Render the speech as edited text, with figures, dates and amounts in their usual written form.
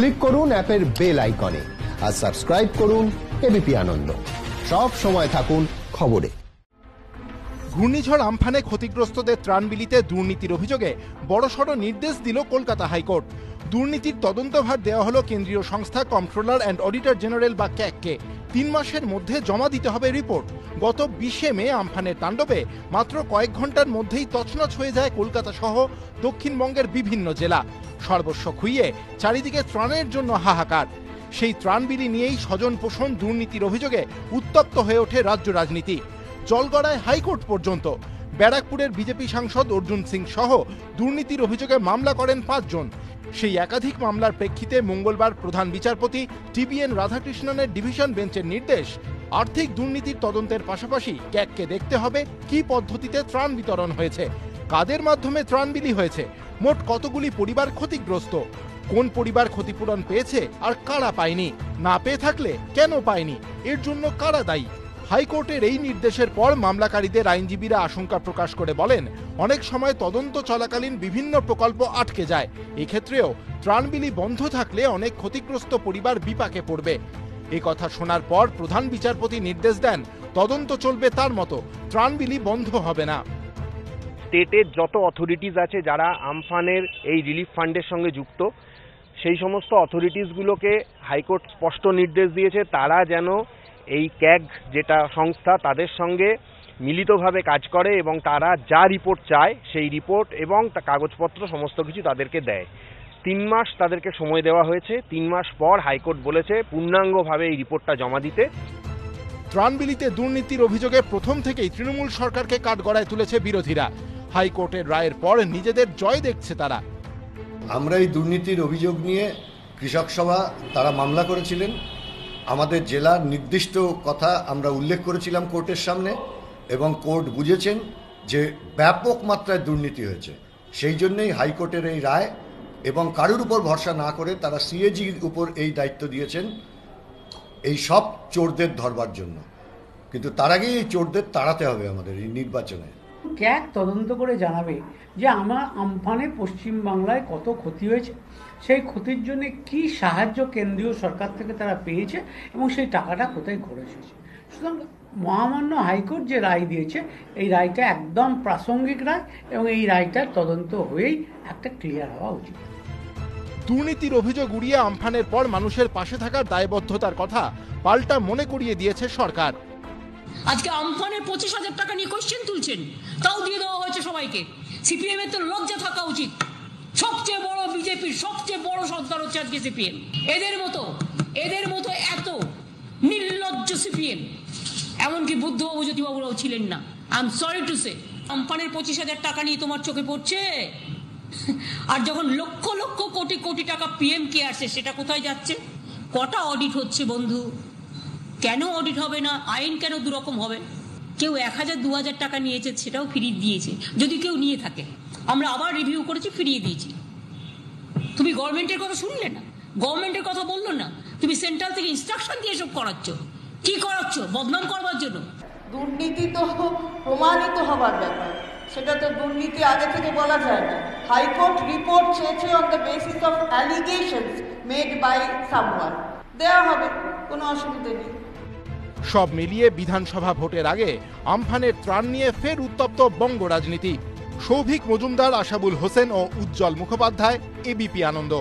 Click করুন অ্যাপের bell আইকনে আর সাবস্ক্রাইব করুন এবিপি আনন্দ। সব সময় থাকুন খবরে। ঘূর্ণিঝড় আমফানে ক্ষতিগ্রস্তদের ত্রাণ বিলিতে দুর্নীতির অভিযোগে বড়সড় নির্দেশ দিল কলকাতা হাইকোর্ট। দুর্নীতির তদন্তভার দেওয়া হলো কেন্দ্রীয় সংস্থা কম্পট্রোলার অ্যান্ড অডিটর জেনারেল বা ক্যাগকে। 3 মাসের মধ্যে জমা দিতে হবে রিপোর্ট। গত 20 মে আমফানের তাণ্ডবে মাত্র কয়েক ঘন্টার মধ্যেই তছনছ হয়ে যায় কলকাতা সহ দক্ষিণবঙ্গের বিভিন্ন জেলা। সর্বস্ব খুইয়ে চারিদিকে ত্রাণের জন্য হাহাকার। সেই ত্রাণ বিলি নিয়েই স্বজন পোষণ দুর্নীতির অভিযোগে উত্তপ্ত হয়ে ওঠে রাজ্য রাজনীতি। জলগড়ায় হাইকোর্ট পর্যন্ত। ব্যারাকপুরের বিজেপি সাংসদ অর্জুন সিং সহ দুর্নীতির অভিযোগে মামলা করেন 5 জন। সেই একাধিক মামলার প্রেক্ষিতে মঙ্গলবার প্রধান বিচারপতি টিবিএন রাধাকৃষ্ণনের ডিভিশন বেঞ্চের নির্দেশ, আর্থিক দুর্নীতির তদন্তের পাশাপাশি ক্যাগকে দেখতে হবে কি পদ্ধতিতে ত্রাণ বিতরণ হয়েছে, কাদের মাধ্যমে ত্রাণ বিলি হয়েছে, মোট কতগুলি পরিবার ক্ষতিগ্রস্ত, কোন পরিবার ক্ষতিপূরণ পেয়েছে আর কারা পায়নি, না পেয়ে থাকলে কেন পায়নি, এর জন্য কারা দায়ী। হাইকোর্টের এই নির্দেশের পর মামলাকারীদের আইনজীবীরা আশঙ্কা প্রকাশ করে বলেন, অনেক সময় তদন্ত চলাকালীন বিভিন্ন প্রকল্প আটকে যায়। এক্ষেত্রেও ত্রাণ বিলি বন্ধ থাকলে অনেক ক্ষতিগ্রস্ত পরিবার বিপাকে পড়বে। এ কথা শোনার পর প্রধান বিচারপতি নির্দেশ দেন, তদন্ত চলবে তার মতো, ত্রাণ বিলি বন্ধ হবে না। স্টেটের যত অথরিটিস আছে যারা আমফানের এই রিলিফ ফান্ডের সঙ্গে যুক্ত, সেই সমস্ত অথরিটিসগুলোকে হাইকোর্ট স্পষ্ট নির্দেশ দিয়েছে তারা যেন এই ক্যাগ যেটা সংস্থা তাদের সঙ্গে মিলিতভাবে কাজ করে এবং তারা যা রিপোর্ট চায় সেই রিপোর্ট এবং কাগজপত্র সমস্ত কিছু তাদেরকে দেয়। 3 মাস তাদেরকে সময় দেওয়া হয়েছে। 3 মাস পর হাইকোর্ট বলেছে পূর্ণাঙ্গভাবে এই রিপোর্টটা জমা দিতে। ত্রাণ বিলিতে দুর্নীতির অভিযোগে প্রথম থেকেই তৃণমূল সরকারকে কাঠগড়ায় তুলেছে বিরোধীরা। হাইকোর্টের রায়ের পর নিজেদের জয় দেখছে তারা। আমরা এই দুর্নীতির অভিযোগ নিয়ে কৃষক সভা তারা মামলা করেছিলেন। আমাদের জেলার নির্দিষ্ট কথা আমরা উল্লেখ করেছিলাম কোর্টের সামনে এবং কোর্ট বুঝেছেন যে ব্যাপক মাত্রায় দুর্নীতি হয়েছে। সেই জন্যই হাইকোর্টের এই রায় এবং কারোর উপর ভরসা না করে তারা সিএজির উপর এই দায়িত্ব দিয়েছেন এই সব চোরদের ধরবার জন্য। কিন্তু তার আগেই এই চোরদের তাড়াতে হবে আমাদের এই নির্বাচনে। ক্যাগ তদন্ত করে জানাবে যে আমার আমফানে পশ্চিমবাংলায় কত ক্ষতি হয়েছে, সেই ক্ষতির জন্য কি সাহায্য কেন্দ্রীয় সরকার থেকে তারা পেয়েছে এবং সেই টাকাটা কোথায় খরচ হয়েছে। সুতরাং মহামান্য হাইকোর্ট যে রায় দিয়েছে এই রায়টা একদম প্রাসঙ্গিক রায় এবং এই রায়টার তদন্ত হয়েই একটা ক্লিয়ার হওয়া উচিত। দুর্নীতির অভিযোগ উড়িয়ে আমফানের পর মানুষের পাশে থাকার দায়বদ্ধতার কথা পাল্টা মনে করিয়ে দিয়েছে সরকার। আজকে আমফানের 25,000 টাকা নিয়ে কোশ্চেন তুলছেন, তাও দিয়ে দেওয়া হয়েছে সবাইকে। সিপিএম এর তো লজ্জা থাকা উচিত। সবচেয়ে বড় বিজেপির সবচেয়ে বড় সরকার হচ্ছে আজকে সিপিএম। এদের মতো এত নির্লজ্জ সিপিএম এমনকি বুদ্ধবাবু জ্যোতিবাবুরাও ছিলেন না। I am sorry to say. আমফানের 25,000 টাকা নিয়ে তোমার চোখে পড়ছে? আর যখন লক্ষ লক্ষ কোটি কোটি টাকা পিএম কেয়ারসে, সেটা কোথায় যাচ্ছে? কটা অডিট হচ্ছে বন্ধু? কেন অডিট হবে না? আইন কেন দুরকম হবে? কেউ 1,000-2,000 টাকা নিয়েছে, সেটাও ফিরিয়ে দিয়েছে। যদি কেউ নিয়ে থাকে, আমরা আবার রিভিউ করেছি, ফিরিয়ে দিয়েছি। তুমি গভর্নমেন্টের কথা শুনলে না, গভর্নমেন্টের কথা বললো না, তুমি সেন্ট্রাল থেকে ইনস্ট্রাকশন দিয়ে সব করাচ্ছ। কি করাচ্ছ? বদনাম করবার জন্য। দুর্নীতি তো প্রমাণিত হবার ব্যাপার, সেটা তো দুর্নীতি আগে থেকে বলা যায় না। হাইকোর্ট রিপোর্ট চেয়েছে on the basis of allegations made by someone, দেওয়া হবে, কোনো অসুবিধা নেই। সব মিলিয়ে বিধানসভা ভোটের আগে আমফানের ত্রাণ নিয়ে ফের উত্তপ্ত বঙ্গ রাজনীতি। সৌভিক মজুমদার, আশাবুল হোসেন ও উজ্জ্বল মুখোপাধ্যায়, এবিপি আনন্দ।